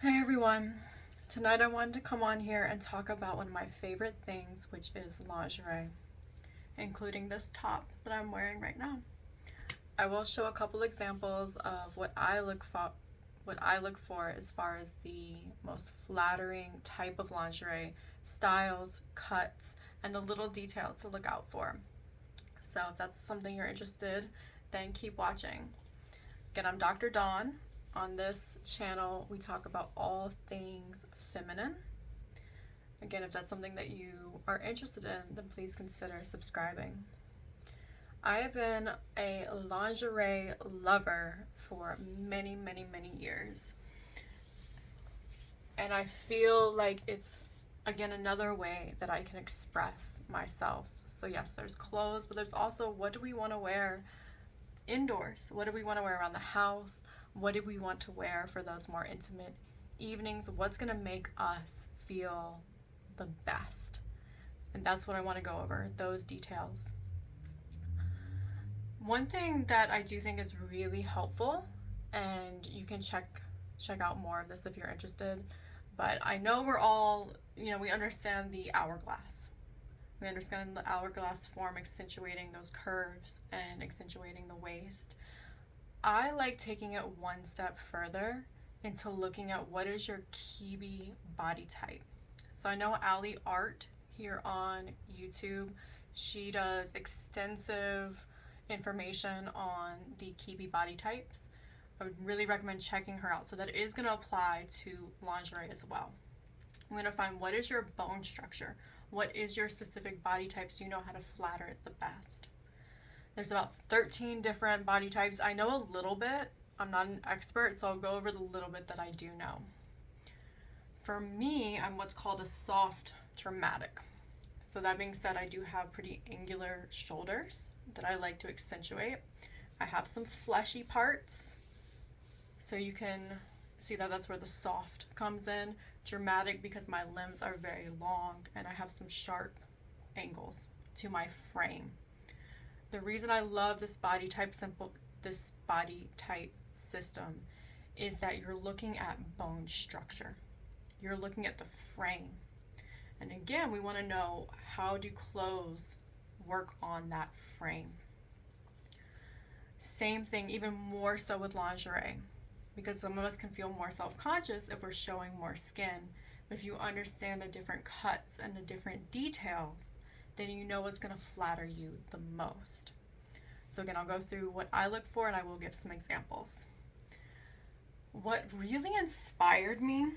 Hey everyone, tonight I wanted to come on here and talk about one of my favorite things, which is lingerie, including this top that I'm wearing right now. I will show a couple examples of what I look for as far as the most flattering type of lingerie, styles, cuts, and the little details to look out for. So if that's something you're interested, then keep watching. Again, I'm Dr. Dawn. On this channel, we talk about all things feminine. Again, if that's something that you are interested in, then please consider subscribing. I have been a lingerie lover for many, many, many years. And I feel like it's, again, another way that I can express myself. So yes, there's clothes, but there's also what do we want to wear indoors? What do we want to wear around the house? What do we want to wear for those more intimate evenings? What's going to make us feel the best? And that's what I want to go over, those details. One thing that I do think is really helpful, and you can check out more of this if you're interested, but I know we're all, we understand the hourglass. We understand the hourglass form accentuating those curves and accentuating the waist. I like taking it one step further into looking at what is your Kibbie body type. So I know Ali Art here on YouTube, she does extensive information on the Kibbie body types. I would really recommend checking her out. So that is going to apply to lingerie as well. I'm going to find what is your bone structure, what is your specific body type so you know how to flatter it the best. There's about 13 different body types. I know a little bit. I'm not an expert, so I'll go over the little bit that I do know. For me, I'm what's called a soft dramatic. So that being said, I do have pretty angular shoulders that I like to accentuate. I have some fleshy parts, so you can see that that's where the soft comes in. Dramatic because my limbs are very long and I have some sharp angles to my frame. The reason I love this body type system is that you're looking at bone structure. You're looking at the frame. And again, we want to know, how do clothes work on that frame? Same thing, even more so with lingerie, because some of us can feel more self-conscious if we're showing more skin. But if you understand the different cuts and the different details, then you know what's going to flatter you the most. So again, I'll go through what I look for and I will give some examples. What really inspired me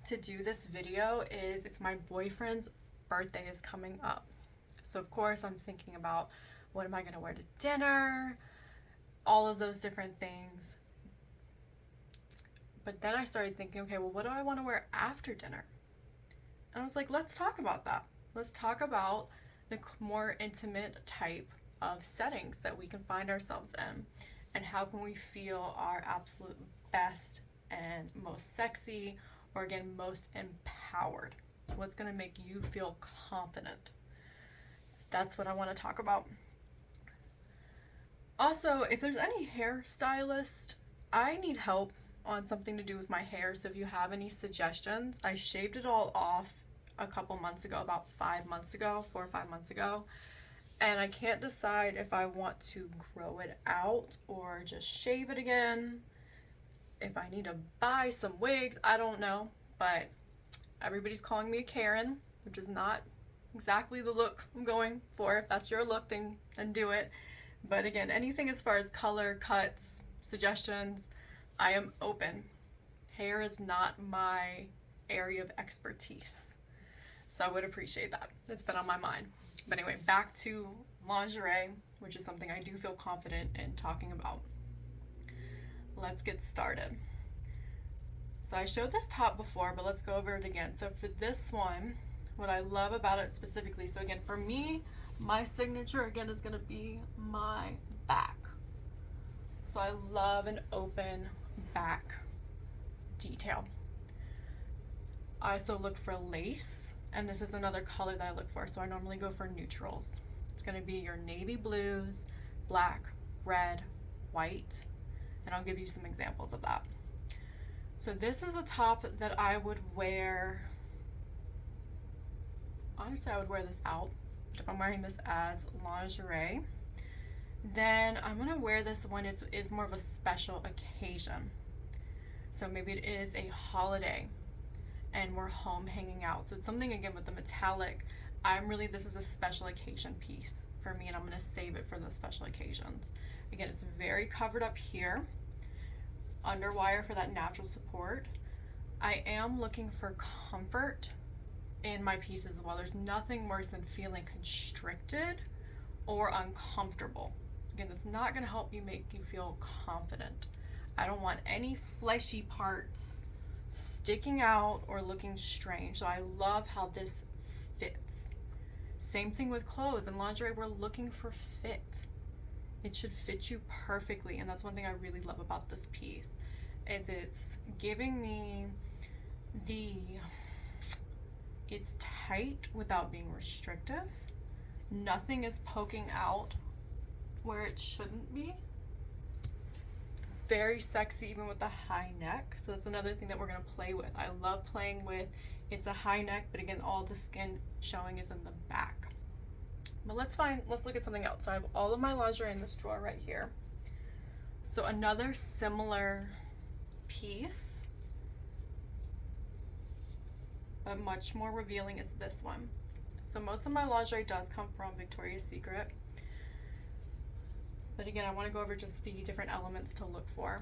to do this video is it's my boyfriend's birthday is coming up. So of course I'm thinking about what am I going to wear to dinner, all of those different things. But then I started thinking, okay, well, what do I want to wear after dinner? And I was like, let's talk about that. Let's talk about the more intimate type of settings that we can find ourselves in, and how can we feel our absolute best and most sexy, or again, most empowered. What's going to make you feel confident? That's what I want to talk about. Also, if there's any hairstylist, I need help on something to do with my hair, so if you have any suggestions. I shaved it all off a couple months ago, about 4 or 5 months ago, and I can't decide if I want to grow it out or just shave it again, if I need to buy some wigs, I don't know. But everybody's calling me a Karen, which is not exactly the look I'm going for. If that's your look, then do it. But again, anything as far as color, cuts, suggestions, I am open. Hair is not my area of expertise, so I would appreciate that. It's been on my mind. But anyway, back to lingerie, which is something I do feel confident in talking about. Let's get started. So I showed this top before, but let's go over it again. So for this one, what I love about it specifically, so again, for me, my signature again is going to be my back. So I love an open back detail. I also look for lace, and this is another color that I look for. So I normally go for neutrals. It's going to be your navy blues, black, red, white, and I'll give you some examples of that. So this is a top that I would wear. Honestly, I would wear this out. But if I'm wearing this as lingerie, then I'm gonna wear this when it's more of a special occasion. So maybe it is a holiday and we're home hanging out. So it's something, again, with the metallic. This is a special occasion piece for me, and I'm gonna save it for those special occasions. Again, it's very covered up here, underwire for that natural support. I am looking for comfort in my piece as well. There's nothing worse than feeling constricted or uncomfortable. Again, that's not gonna help make you feel confident. I don't want any fleshy parts sticking out or looking strange. So I love how this fits. Same thing with clothes and lingerie, we're looking for fit. It should fit you perfectly, and that's one thing I really love about this piece, is it's giving me it's tight without being restrictive. Nothing is poking out where it shouldn't be. Very sexy even with the high neck. So that's another thing that we're gonna play with. I love playing with, it's a high neck, but again, all the skin showing is in the back. But let's look at something else. So I have all of my lingerie in this drawer right here. So another similar piece, but much more revealing, is this one. So most of my lingerie does come from Victoria's Secret. But again, I want to go over just the different elements to look for.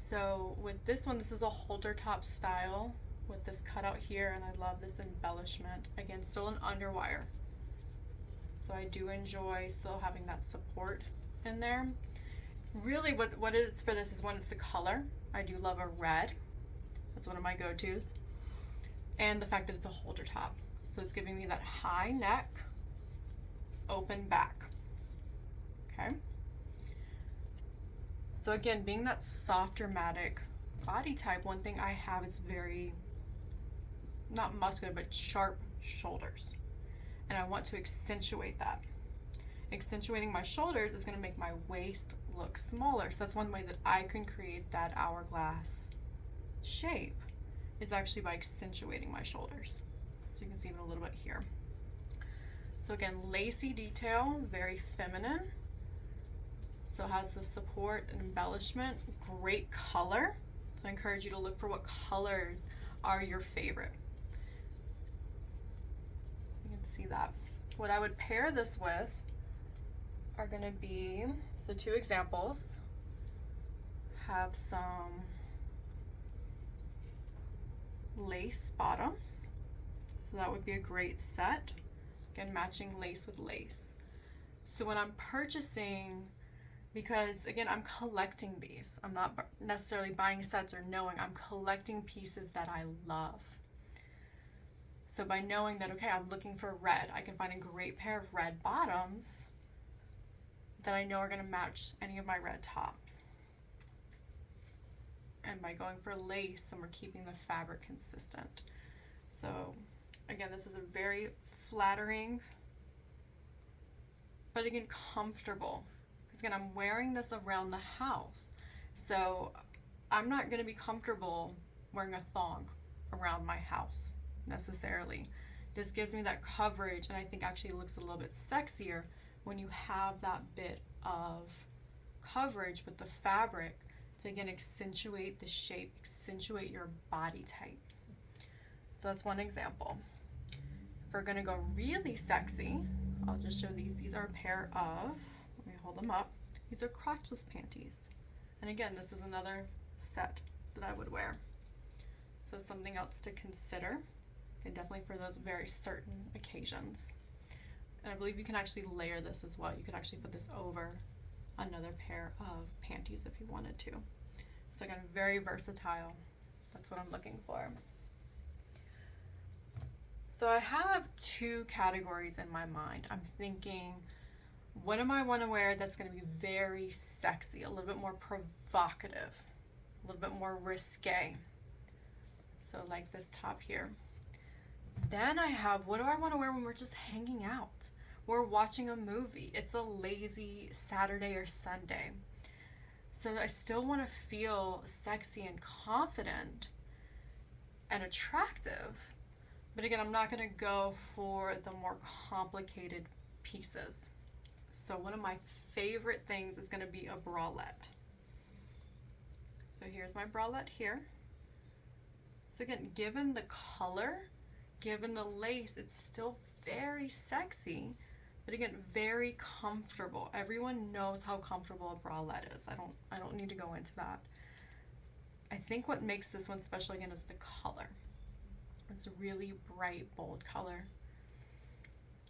So with this one, this is a halter top style with this cutout here, and I love this embellishment. Again, still an underwire. So I do enjoy still having that support in there. Really what it is for this is, one, it's the color. I do love a red. That's one of my go-tos. And the fact that it's a halter top. So it's giving me that high neck, open back. Okay. So again, being that soft, dramatic body type, one thing I have is very, not muscular, but sharp shoulders. And I want to accentuate that. Accentuating my shoulders is going to make my waist look smaller. So that's one way that I can create that hourglass shape, is actually by accentuating my shoulders. So you can see even a little bit here. So again, lacy detail, very feminine. Still has the support and embellishment, great color. So I encourage you to look for what colors are your favorite. You can see that. What I would pair this with are going to be, so two examples, have some lace bottoms. So that would be a great set. Again, matching lace with lace. So when I'm purchasing, because again, I'm collecting these. I'm not necessarily buying sets or knowing, I'm collecting pieces that I love. So by knowing that, okay, I'm looking for red, I can find a great pair of red bottoms that I know are gonna match any of my red tops. And by going for lace, then we're keeping the fabric consistent. So again, this is a very flattering, but again, comfortable. Because again, I'm wearing this around the house. So I'm not gonna be comfortable wearing a thong around my house necessarily. This gives me that coverage, and I think actually looks a little bit sexier when you have that bit of coverage with the fabric to again accentuate the shape, accentuate your body type. So that's one example. If we're gonna go really sexy, I'll just show these. These are a pair of, let me hold them up. These are crotchless panties. And again, this is another set that I would wear. So something else to consider, and definitely for those very certain occasions. And I believe you can actually layer this as well. You could actually put this over another pair of panties if you wanted to. So again, very versatile. That's what I'm looking for. So I have two categories in my mind. I'm thinking, what am I want to wear that's going to be very sexy, a little bit more provocative, a little bit more risque. So like this top here. Then I have, what do I want to wear when we're just hanging out? We're watching a movie. It's a lazy Saturday or Sunday. So I still want to feel sexy and confident and attractive. But again, I'm not going to go for the more complicated pieces. So one of my favorite things is going to be a bralette. So here's my bralette here. So again, given the color, given the lace, it's still very sexy, but again, very comfortable. Everyone knows how comfortable a bralette is. I don't need to go into that. I think what makes this one special again is the color. It's a really bright, bold color.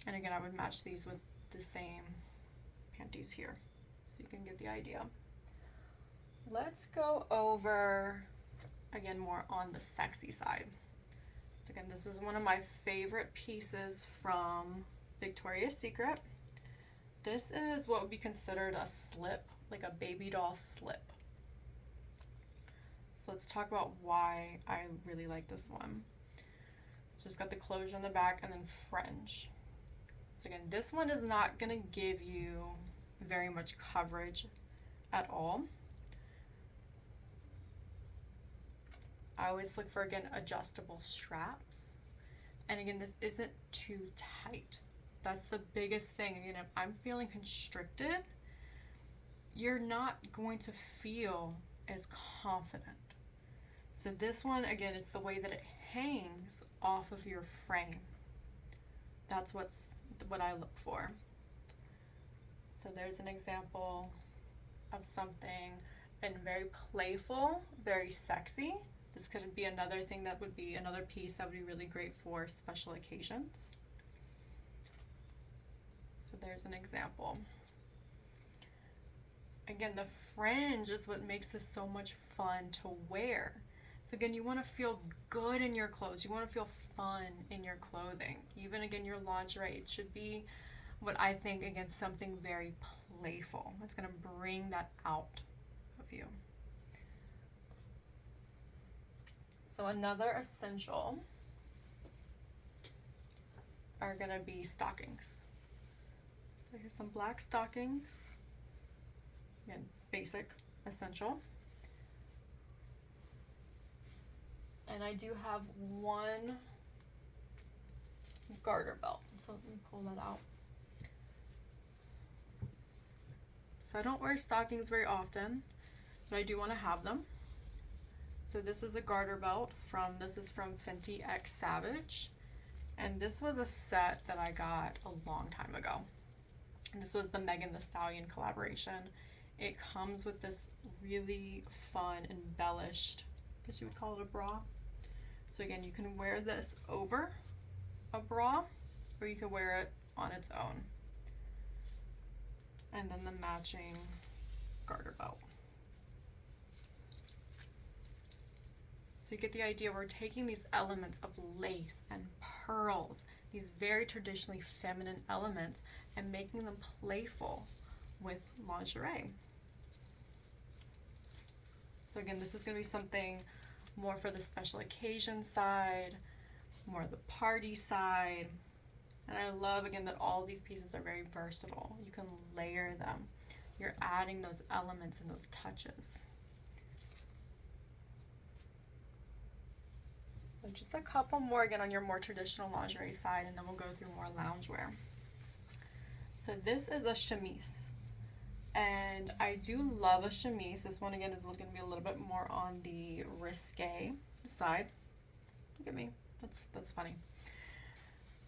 And again, I would match these with the same panties here, so you can get the idea. Let's go over, again, more on the sexy side. So again, this is one of my favorite pieces from Victoria's Secret. This is what would be considered a slip, like a baby doll slip. So let's talk about why I really like this one. It's just got the closure in the back and then fringe. So again, this one is not going to give you very much coverage at all. I always look for, again, adjustable straps. And again, this isn't too tight. That's the biggest thing. Again, if I'm feeling constricted, you're not going to feel as confident. So this one, again, it's the way that it hangs off of your frame. That's what I look for. So there's an example of something and very playful, very sexy. This could be another thing that would be another piece that would be really great for special occasions. So there's an example. Again, the fringe is what makes this so much fun to wear. So again, you want to feel good in your clothes. You want to feel fun in your clothing. Even again, your lingerie, it should be what I think, again, something very playful. It's going to bring that out of you. So another essential are going to be stockings. So here's some black stockings. Again, basic, essential. And I do have one garter belt. So let me pull that out. So I don't wear stockings very often, but I do want to have them. So this is a garter belt this is from Fenty X Savage. And this was a set that I got a long time ago. And this was the Megan Thee Stallion collaboration. It comes with this really fun, embellished, I guess you would call it a bra. So again, you can wear this over a bra, or you can wear it on its own. And then the matching garter belt. So you get the idea, we're taking these elements of lace and pearls, these very traditionally feminine elements, and making them playful with lingerie. So again, this is going to be something more for the special occasion side, more the party side. And I love, again, that all these pieces are very versatile. You can layer them. You're adding those elements and those touches. So just a couple more, again, on your more traditional lingerie side, and then we'll go through more loungewear. So this is a chemise. And I do love a chemise. This one, again, is going to be a little bit more on the risque side. Look at me. That's funny.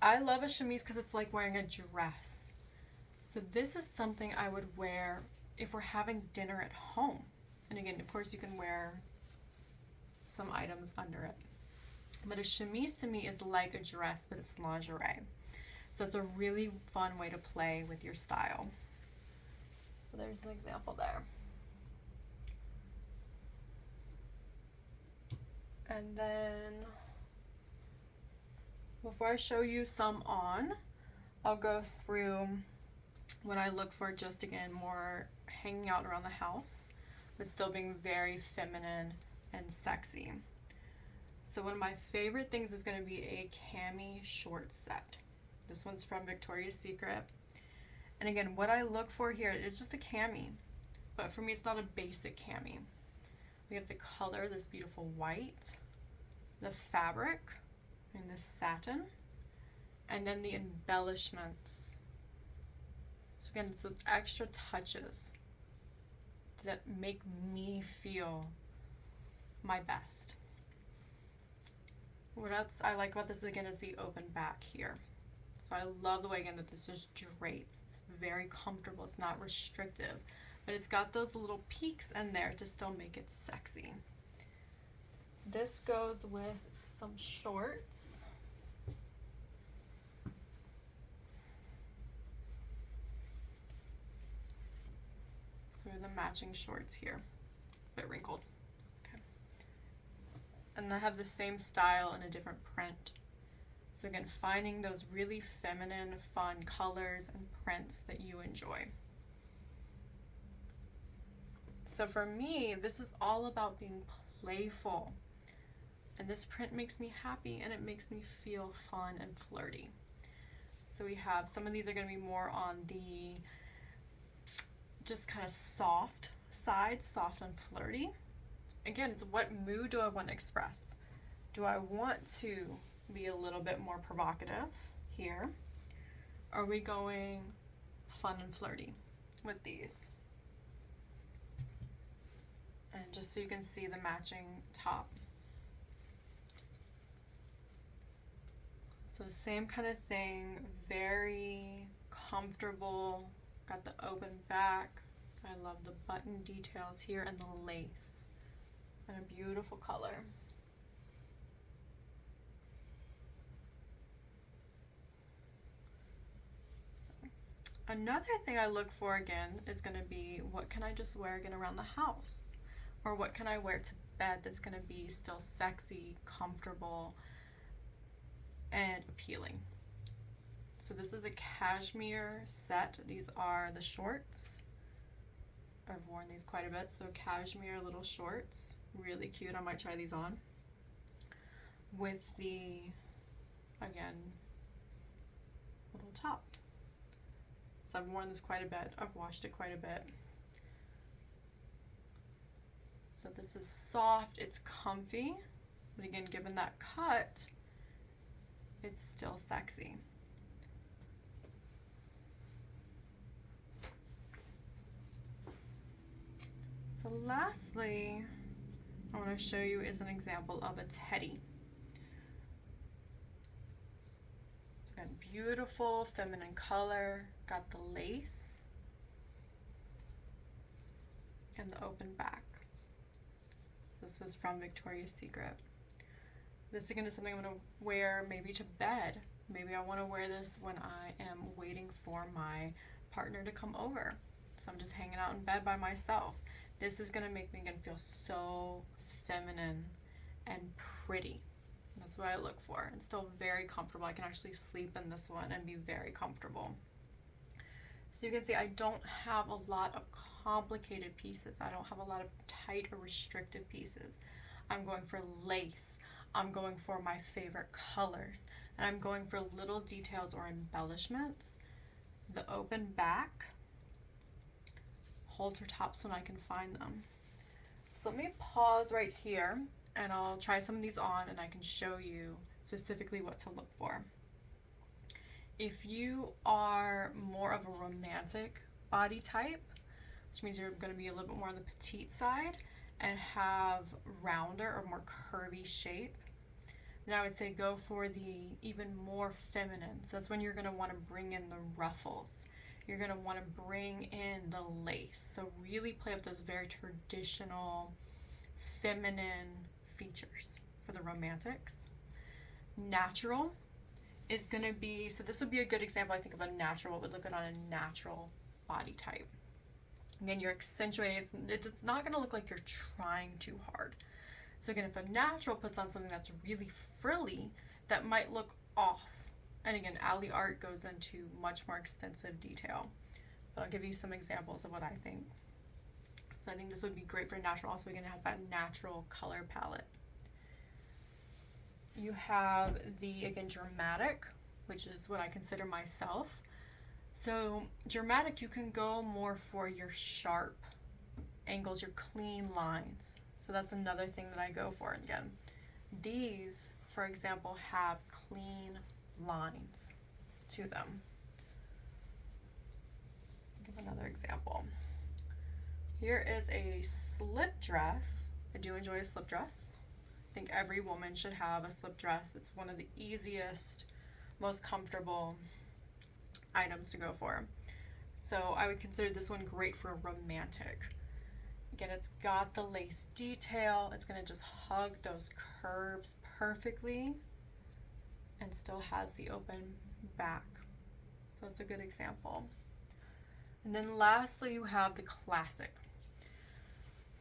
I love a chemise because it's like wearing a dress. So this is something I would wear if we're having dinner at home. And again, of course, you can wear some items under it. But a chemise to me is like a dress, but it's lingerie. So it's a really fun way to play with your style. So there's an example there. And then before I show you some on, I'll go through what I look for, just again, more hanging out around the house, but still being very feminine and sexy. So one of my favorite things is going to be a cami short set. This one's from Victoria's Secret. And again, what I look for here is just a cami. but for me it's not a basic cami. We have the color, this beautiful white, the fabric, and the satin, and then the embellishments. So again, it's those extra touches that make me feel my best. What else I like about this again is the open back here. So I love the way again that this just drapes. It's very comfortable, it's not restrictive, but it's got those little peaks in there to still make it sexy. This goes with some shorts. So the matching shorts here, a bit wrinkled. Okay. And I have the same style in a different print. So again, finding those really feminine, fun colors and prints that you enjoy. So for me, this is all about being playful. And this print makes me happy and it makes me feel fun and flirty. So we have, some of these are going to be more on the just kind of soft side, soft and flirty. Again, it's what mood do I want to express? Do I want to be a little bit more provocative here? Are we going fun and flirty with these? And just so you can see the matching top. So same kind of thing, very comfortable, got the open back. I love the button details here and the lace, and a beautiful color. So, another thing I look for again is going to be, what can I just wear again around the house? Or what can I wear to bed that's going to be still sexy, comfortable, and appealing. So this is a cashmere set. These are the shorts. I've worn these quite a bit. So cashmere little shorts, really cute. I might try these on with the, again, little top. So I've worn this quite a bit. I've washed it quite a bit. So this is soft, it's comfy, but again, given that cut, it's still sexy. So lastly, I want to show you is an example of a teddy. So got beautiful feminine color, got the lace, and the open back. So this was from Victoria's Secret. This again is something I'm going to wear maybe to bed. Maybe I want to wear this when I am waiting for my partner to come over. So I'm just hanging out in bed by myself. This is going to make me again feel so feminine and pretty. That's what I look for. And still very comfortable. I can actually sleep in this one and be very comfortable. So you can see I don't have a lot of complicated pieces. I don't have a lot of tight or restrictive pieces. I'm going for lace. I'm going for my favorite colors. And I'm going for little details or embellishments. The open back, halter tops when I can find them. So let me pause right here and I'll try some of these on and I can show you specifically what to look for. If you are more of a romantic body type, which means you're going to be a little bit more on the petite side and have rounder or more curvy shape, then I would say go for the even more feminine. So that's when you're going to want to bring in the ruffles. You're going to want to bring in the lace. So really play up those very traditional feminine features for the romantics. Natural is going to be, so this would be a good example I think of a natural, what would look good on a natural body type. Again, you're accentuating, it's not going to look like you're trying too hard. So again, if a natural puts on something that's really frilly, that might look off. And again, Ali Art goes into much more extensive detail, but I'll give you some examples of what I think. So I think this would be great for natural. Also, again, it has that natural color palette. You have the, again, dramatic, which is what I consider myself. So dramatic, you can go more for your sharp angles, your clean lines. So that's another thing that I go for. Again, these, for example, have clean lines to them. I'll give another example. Here is a slip dress. I do enjoy a slip dress. I think every woman should have a slip dress. It's one of the easiest, most comfortable items to go for. So I would consider this one great for a romantic. Again, it's got the lace detail. It's gonna just hug those curves perfectly and still has the open back. So it's a good example. And then lastly, you have the classic.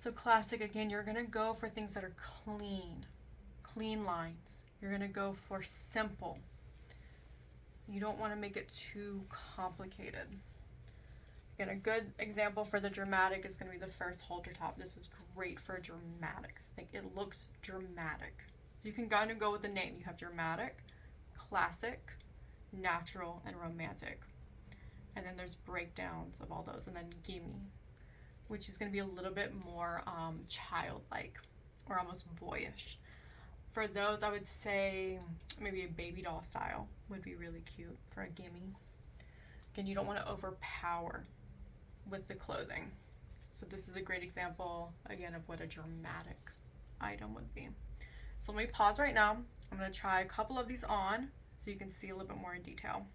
So classic, again, you're gonna go for things that are clean lines. You're gonna go for simple. You don't wanna make it too complicated. Again, a good example for the dramatic is gonna be the first halter top. This is great for dramatic. Like, it looks dramatic. So you can kind of go with the name. You have dramatic, classic, natural, and romantic. And then there's breakdowns of all those, and then gimme, which is going to be a little bit more childlike or almost boyish. For those, I would say maybe a baby doll style would be really cute for a gimme. Again, you don't want to overpower with the clothing. So this is a great example, again, of what a dramatic item would be. So let me pause right now. I'm going to try a couple of these on so you can see a little bit more in detail.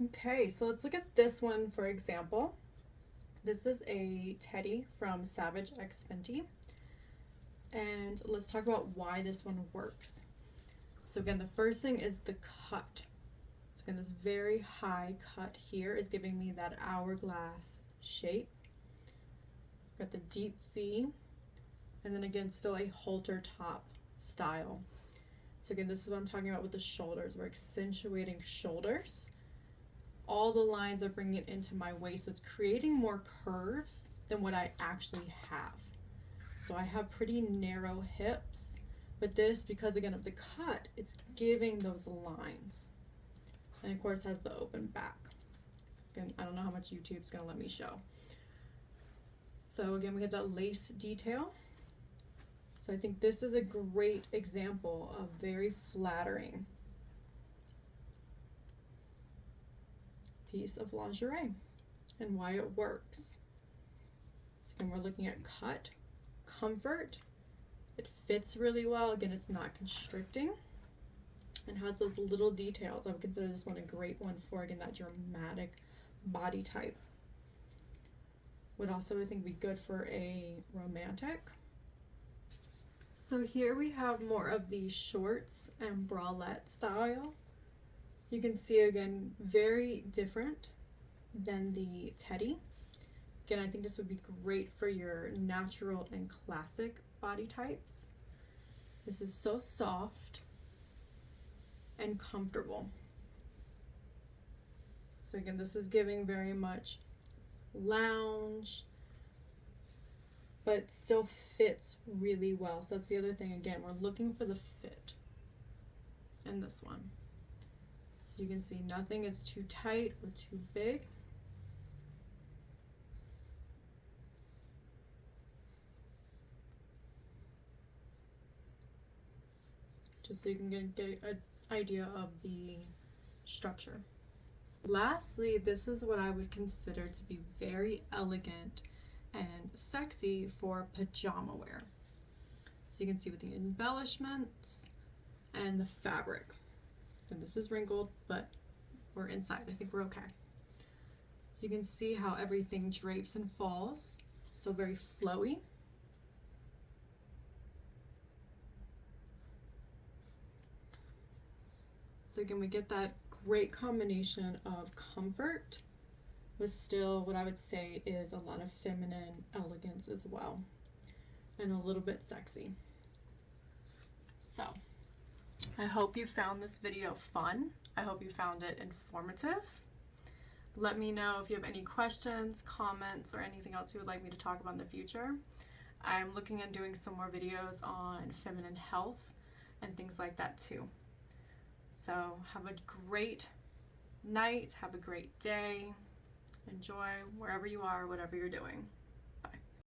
Okay, so let's look at this one for example. This is a teddy from Savage X Fenty. And let's talk about why this one works. So again, the first thing is the cut. So again, this very high cut here is giving me that hourglass shape. Got the deep V, and then again, still a halter top style. So again, this is what I'm talking about with the shoulders. We're accentuating shoulders. All the lines are bringing it into my waist, so it's creating more curves than what I actually have. So I have pretty narrow hips, but this, because again of the cut, it's giving those lines. And of course has the open back. Again, I don't know how much YouTube's gonna let me show. So again, we have that lace detail. So I think this is a great example of very flattering piece of lingerie and why it works. So again, we're looking at cut, comfort. It fits really well. Again, it's not constricting and has those little details. I would consider this one a great one for, again, that dramatic body type. Would also, I think, be good for a romantic. So here we have more of the shorts and bralette style. You can see, again, very different than the teddy. Again, I think this would be great for your natural and classic body types. This is so soft and comfortable. So again, this is giving very much lounge, but still fits really well. So that's the other thing. Again, we're looking for the fit in this one. So you can see nothing is too tight or too big. Just so you can get an idea of the structure. Lastly, this is what I would consider to be very elegant and sexy for pajama wear. So you can see with the embellishments and the fabric. And this is wrinkled, but we're inside. I think we're okay. So you can see how everything drapes and falls. Still very flowy. So again, we get that great combination of comfort with still what I would say is a lot of feminine elegance as well, and a little bit sexy. So I hope you found this video fun. I hope you found it informative. Let me know if you have any questions, comments, or anything else you would like me to talk about in the future. I'm looking at doing some more videos on feminine health and things like that too. So have a great night, have a great day, Enjoy wherever you are, whatever you're doing.